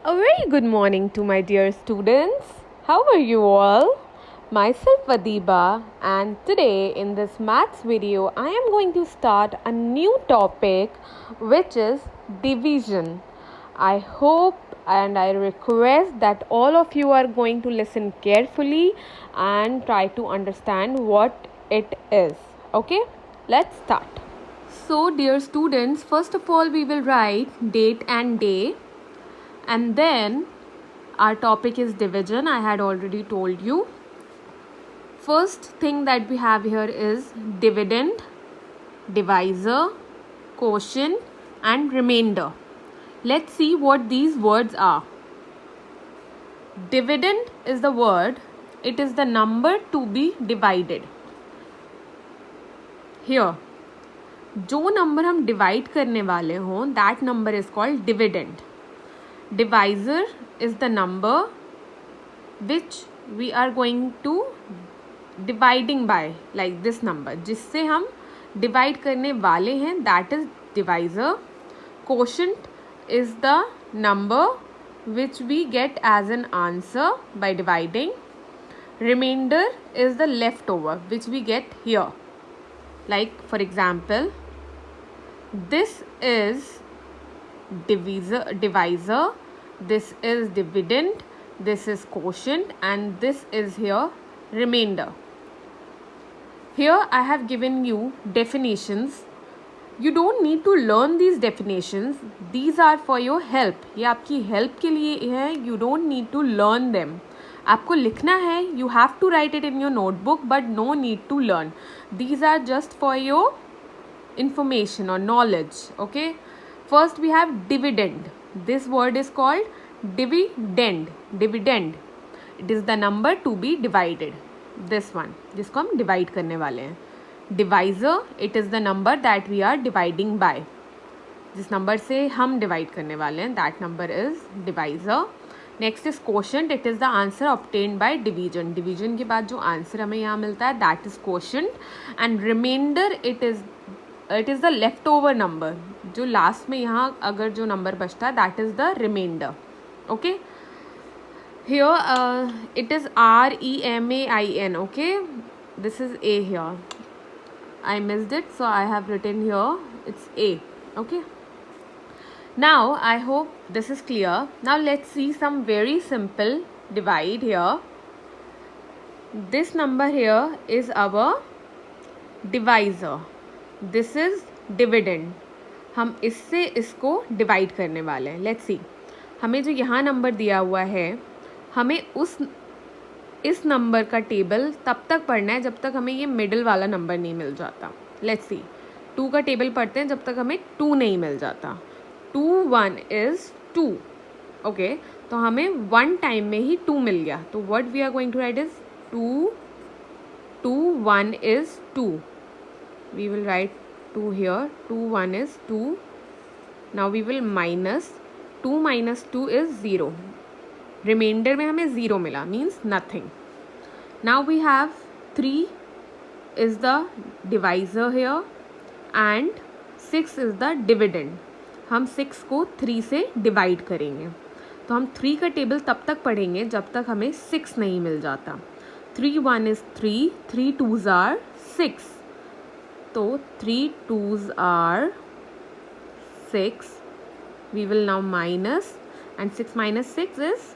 A very good morning to my dear students. How are you all? Myself Vadiba, and today in this maths video I am going to start a new topic, which is division. I hope and I request that all of you are going to listen carefully and try to understand what it is. Okay, let's start. So dear students, first of all we will write date and day. And then our topic is division. I had already told you. First thing that we have here is dividend, divisor, quotient and remainder. Let's see what these words are. Dividend is the word. It is the number to be divided. Here, जो number हम divide करने वाले हों, that number is called dividend. Divisor is the number which we are going to dividing by, like this number जिससे हम divide करने वाले हैं, that is divisor. Quotient is the number which we get as an answer by dividing. Remainder is the leftover which we get here. Like for example, this is divisor, this is dividend, this is quotient and this is here remainder. Here I have given you definitions. You don't need to learn these definitions. These are for your help. ये आपकी help के लिए है. You don't need to learn them. आपको लिखना है. You have to write it in your notebook, but no need to learn. These are just for your information or knowledge. Okay. First we have dividend. This word is called dividend. Dividend. It is the number to be divided. This one, जिसको हम divide करने वाले हैं. Divisor, it is the number that we are dividing by. जिस number से हम divide करने वाले हैं, that number is divisor. Next is quotient. It is the answer obtained by division. Division के बाद जो answer हमें यहाँ मिलता है, that is quotient. And remainder, it is the leftover number. जो last में यहाँ अगर जो number बचता है, that is the remainder. Okay. Here it is REMAIN. Okay. This is A here. I missed it, so I have written here it's A. Okay. Now I hope this is clear. Now let's see some very simple divide here. This number here is our divisor. This is dividend. हम इससे इसको divide करने वाले हैं. Let's see, हमें जो यहाँ number दिया हुआ है, हमें इस नंबर का टेबल तब तक पढ़ना है जब तक हमें ये मिडिल वाला नंबर नहीं मिल जाता. लेट्स सी, 2 का टेबल पढ़ते हैं जब तक हमें 2 नहीं मिल जाता. 2 1 इज़ 2. ओके, तो हमें 1 टाइम में ही 2 मिल गया. तो what we are going to write is 2 2 1 is 2. We will write 2 here. 2 1 is 2. Now we will minus 2 minus 2 is 0. Remainder में हमें 0 मिला, means nothing. Now we have 3 is the divisor here and 6 is the dividend. हम 6 को 3 से divide करेंगे. तो हम 3 का टेबल तब तक पढ़ेंगे जब तक हमें 6 नहीं मिल जाता. 3 1 is 3. 3 2s are 6. तो 3 2s are 6. We will now minus, and 6 minus 6 is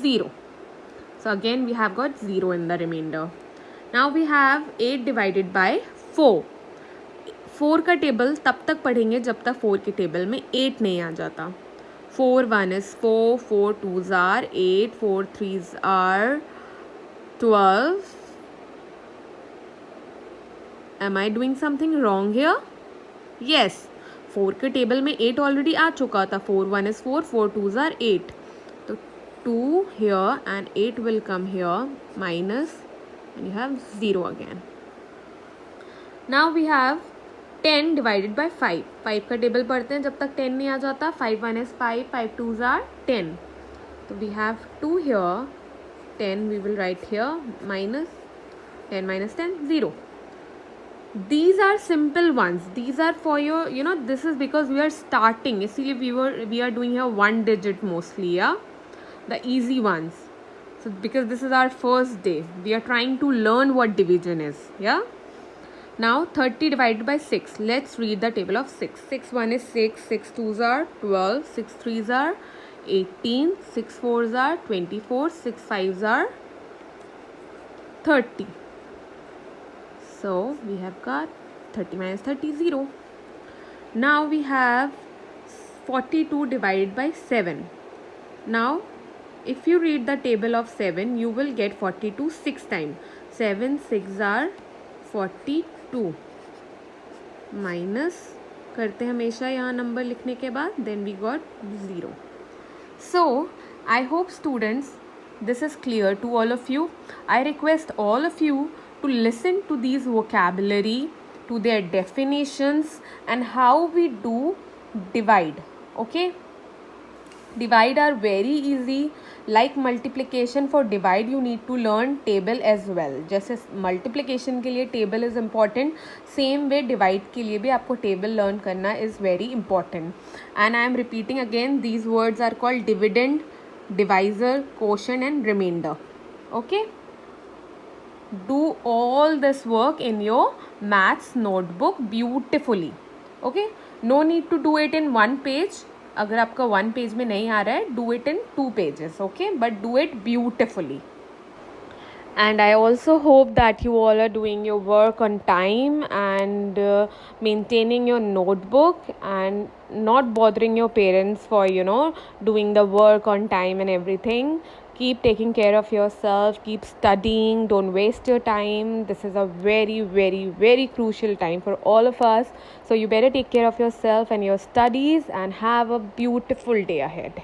0. So again we have got 0 in the remainder. Now we have 8 divided by 4. 4 का टेबल तब तक पढ़ेंगे जब तक 4 के टेबल में 8 नहीं आ जाता. 4 1 is 4. 4 2s are 8. 4 3s are 12. Am I doing something wrong here? Yes. 4 के टेबल में 8 ऑलरेडी आ चुका था. 4 1 is 4. 4 2s are 8. तो 2 here and 8 will come here, minus, and you have 0 again. Now we have 10 divided by 5. 5 का table पढ़ते हैं जब तक 10 नहीं आ जाता. 5 1 is 5. 5 2s are 10. तो we have 2 here. 10 we will write here, minus 10 minus 10 0. these are simple ones. These are for your, this is because we are starting. इसीलिए we are doing here 1 digit mostly, yeah, the easy ones. So because this is our first day, we are trying to learn what division is, yeah. Now 30 divided by 6. Let's read the table of 6. 6 1 is 6, 6 2s are 12, 6 3s are 18, 6 4s are 24, 6 5s are 30. So we have got 30 minus 30, 0. Now we have 42 divided by 7. Now if you read the table of 7, you will get 42 6 times. 7 6 are 42 minus करते हमेशा यहाँ number लिखने के बाद, then we got 0. So I hope students this is clear to all of you. I request all of you to listen to these vocabulary, to their definitions and how we do divide. Okay, divide are very easy. Like multiplication, for divide you need to learn table as well. जैसे multiplication के लिए table is important, same way divide के लिए भी आपको table learn करना is very important. And I am repeating again, these words are called dividend, divisor, quotient and remainder. Okay, do all this work in your maths notebook beautifully. Okay, no need to do it in one page. अगर आपका 1 page में नहीं आ रहा है, do it in 2 pages, okay, but do it beautifully. And I also hope that you all are doing your work on time and maintaining your notebook and not bothering your parents for, doing the work on time and everything. Keep taking care of yourself, keep studying, don't waste your time. This is a very, very, very crucial time for all of us. So you better take care of yourself and your studies and have a beautiful day ahead.